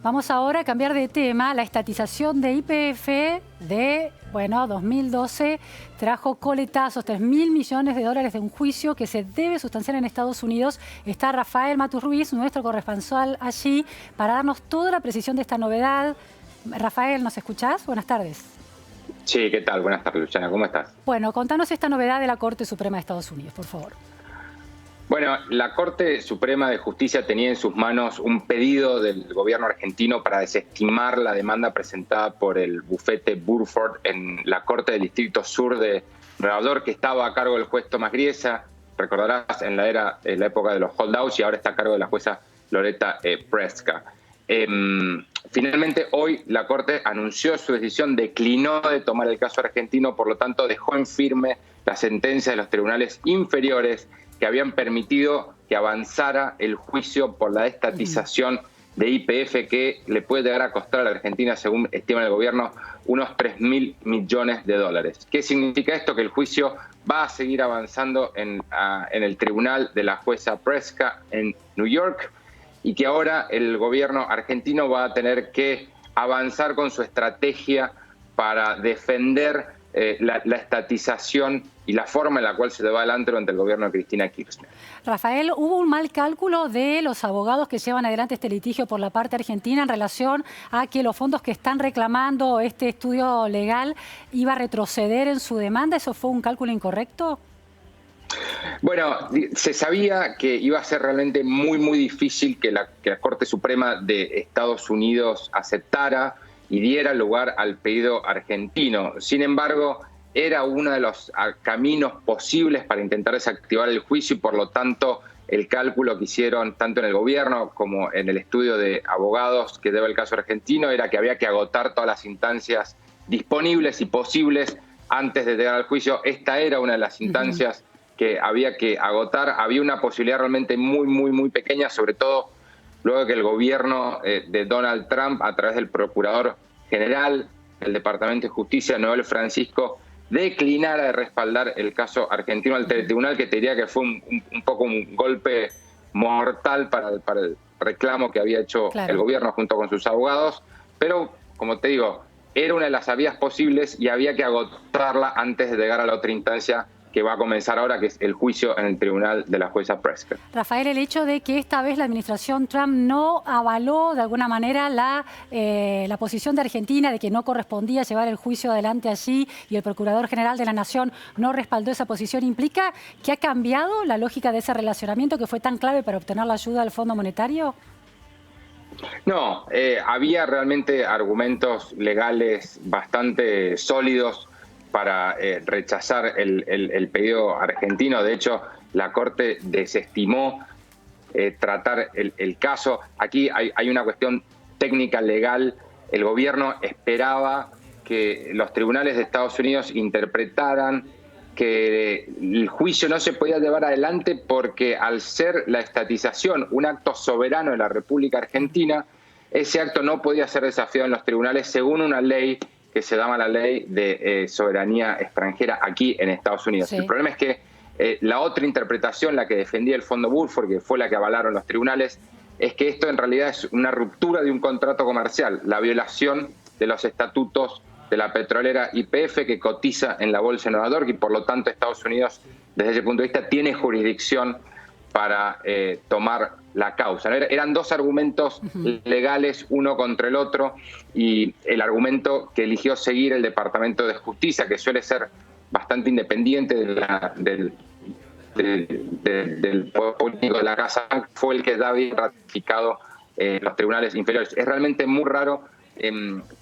Vamos ahora a cambiar de tema. La estatización de YPF de 2012 trajo coletazos, 3.000 millones de dólares de un juicio que se debe sustanciar en Estados Unidos. Está Rafael Matus Ruiz, nuestro corresponsal allí, para darnos toda la precisión de esta novedad. Rafael, ¿nos escuchás? Buenas tardes. Sí, ¿qué tal? Buenas tardes, Luciana. ¿Cómo estás? Bueno, contanos esta novedad de la Corte Suprema de Estados Unidos, por favor. Bueno, la Corte Suprema de Justicia tenía en sus manos un pedido del gobierno argentino para desestimar la demanda presentada por el bufete Burford en la Corte del Distrito Sur de Nueva York, que estaba a cargo del juez Tomás Griesa, recordarás, en la época de los holdouts, y ahora está a cargo de la jueza Loretta Preska. Finalmente, hoy la Corte anunció su decisión, declinó de tomar el caso argentino, por lo tanto dejó en firme la sentencia de los tribunales inferiores que habían permitido que avanzara el juicio por la estatización de YPF, que le puede llegar a costar a la Argentina, según estima el gobierno, unos 3.000 millones de dólares. ¿Qué significa esto? Que el juicio va a seguir avanzando en el tribunal de la jueza Preska en New York, y que ahora el gobierno argentino va a tener que avanzar con su estrategia para defender la estatización y la forma en la cual se lleva adelante durante el gobierno de Cristina Kirchner. Rafael, ¿hubo un mal cálculo de los abogados que llevan adelante este litigio por la parte argentina en relación a que los fondos que están reclamando este estudio legal iba a retroceder en su demanda? ¿Eso fue un cálculo incorrecto? Bueno, se sabía que iba a ser realmente muy difícil que la Corte Suprema de Estados Unidos aceptara y diera lugar al pedido argentino. Sin embargo, era uno de los caminos posibles para intentar desactivar el juicio, y por lo tanto el cálculo que hicieron tanto en el gobierno como en el estudio de abogados que lleva el caso argentino era que había que agotar todas las instancias disponibles y posibles antes de llegar al juicio. Esta era una de las instancias que había que agotar. Había una posibilidad realmente muy pequeña, sobre todo luego que el gobierno de Donald Trump, a través del Procurador General del Departamento de Justicia, Noel Francisco, declinara de respaldar el caso argentino al tribunal, que te diría que fue un poco un golpe mortal para el reclamo que había hecho el gobierno junto con sus abogados. Pero, como te digo, era una de las vías posibles y había que agotarla antes de llegar a la otra instancia que va a comenzar ahora, que es el juicio en el tribunal de la jueza Preska. Rafael, el hecho de que esta vez la administración Trump no avaló de alguna manera la posición de Argentina de que no correspondía llevar el juicio adelante allí, y el Procurador General de la Nación no respaldó esa posición, ¿implica que ha cambiado la lógica de ese relacionamiento que fue tan clave para obtener la ayuda del Fondo Monetario? No, había realmente argumentos legales bastante sólidos para rechazar el pedido argentino. De hecho, la Corte desestimó tratar el caso. Aquí hay una cuestión técnica legal. El gobierno esperaba que los tribunales de Estados Unidos interpretaran que el juicio no se podía llevar adelante porque, al ser la estatización un acto soberano de la República Argentina, ese acto no podía ser desafiado en los tribunales según una ley que se llama la Ley de Soberanía Extranjera aquí en Estados Unidos. Sí. El problema es que la otra interpretación, la que defendía el Fondo Burford, que fue la que avalaron los tribunales, es que esto en realidad es una ruptura de un contrato comercial, la violación de los estatutos de la petrolera YPF, que cotiza en la Bolsa de Nueva York, y por lo tanto Estados Unidos, desde ese punto de vista, tiene jurisdicción para tomar la causa. Eran dos argumentos legales, uno contra el otro, y el argumento que eligió seguir el Departamento de Justicia, que suele ser bastante independiente del poder político de la Casa Blanca, fue el que ya había ratificado los tribunales inferiores. Es realmente muy raro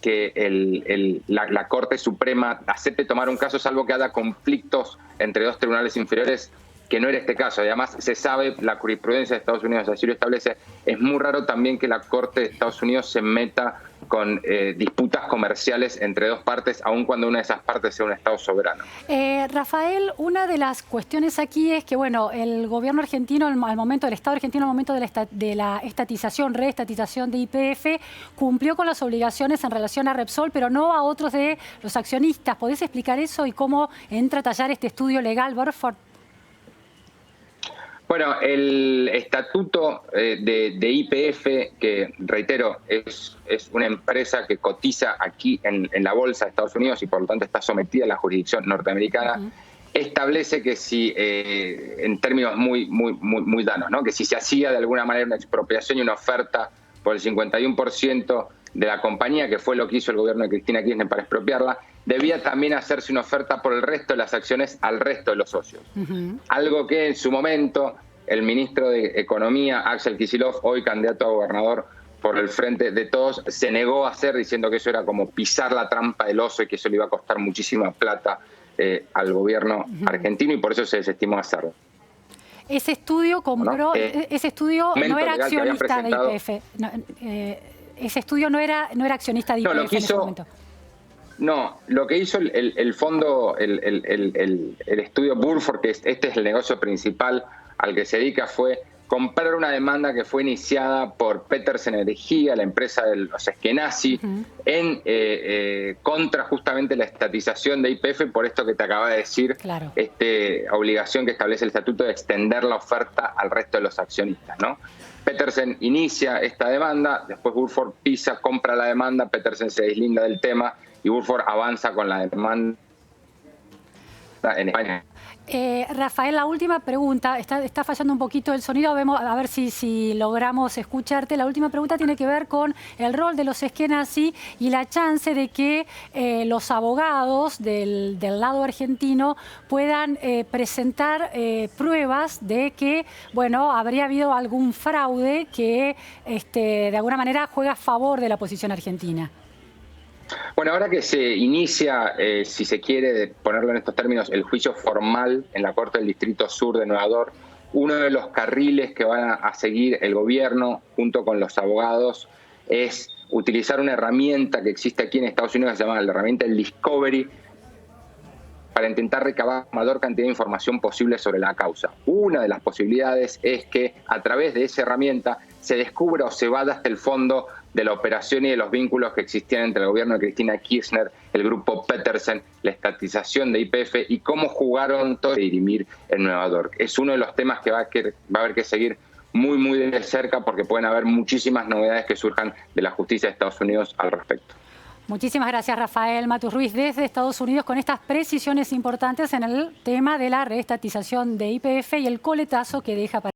que la Corte Suprema acepte tomar un caso, salvo que haya conflictos entre dos tribunales inferiores, que no era este caso. Además, se sabe, la jurisprudencia de Estados Unidos así lo establece. Es muy raro también que la Corte de Estados Unidos se meta con disputas comerciales entre dos partes, aun cuando una de esas partes sea un Estado soberano. Rafael, una de las cuestiones aquí es que, bueno, el gobierno argentino, el Estado argentino al momento de la reestatización de YPF, cumplió con las obligaciones en relación a Repsol, pero no a otros de los accionistas. ¿Podés explicar eso y cómo entra a tallar este estudio legal, Burford? Bueno, el estatuto de YPF, que reitero, es una empresa que cotiza aquí en la bolsa de Estados Unidos y por lo tanto está sometida a la jurisdicción norteamericana, establece que si, en términos muy danos, ¿no? Que si se hacía de alguna manera una expropiación y una oferta por el 51% de la compañía, que fue lo que hizo el gobierno de Cristina Kirchner para expropiarla, debía también hacerse una oferta por el resto de las acciones al resto de los socios. Algo que en su momento el ministro de Economía, Axel Kicillof, hoy candidato a gobernador por el Frente de Todos, se negó a hacer, diciendo que eso era como pisar la trampa del oso y que eso le iba a costar muchísima plata al gobierno argentino, y por eso se desestimó hacerlo. Ese estudio compró, ese estudio no era accionista de YPF. Ese estudio no era accionista de YPF en ese momento. No, lo que hizo el fondo, el estudio Burford, que este es el negocio principal al que se dedica, fue comprar una demanda que fue iniciada por Petersen Energía, la empresa de los Eskenazi, en contra justamente la estatización de YPF, por esto que te acaba de decir, obligación que establece el estatuto de extender la oferta al resto de los accionistas, ¿no? Petersen inicia esta demanda, después Burford pisa, compra la demanda, Petersen se deslinda del tema y Burford avanza con la demanda en España. Rafael, la última pregunta, está fallando un poquito el sonido, vemos a ver si logramos escucharte. La última pregunta tiene que ver con el rol de los Eskenazi y la chance de que los abogados del lado argentino puedan presentar pruebas de que, bueno, habría habido algún fraude que de alguna manera juega a favor de la posición argentina. Bueno, ahora que se inicia, si se quiere ponerlo en estos términos, el juicio formal en la Corte del Distrito Sur de Nueva York, uno de los carriles que van a seguir el gobierno junto con los abogados es utilizar una herramienta que existe aquí en Estados Unidos que se llama la herramienta del Discovery, para intentar recabar la mayor cantidad de información posible sobre la causa. Una de las posibilidades es que a través de esa herramienta se descubra o se vaya hasta el fondo de la operación y de los vínculos que existían entre el gobierno de Cristina Kirchner, el grupo Petersen, la estatización de YPF y cómo jugaron todo a dirimir en Nueva York. Es uno de los temas que va a haber que seguir muy de cerca, porque pueden haber muchísimas novedades que surjan de la justicia de Estados Unidos al respecto. Muchísimas gracias, Rafael Matus Ruiz, desde Estados Unidos, con estas precisiones importantes en el tema de la reestatización de YPF y el coletazo que deja para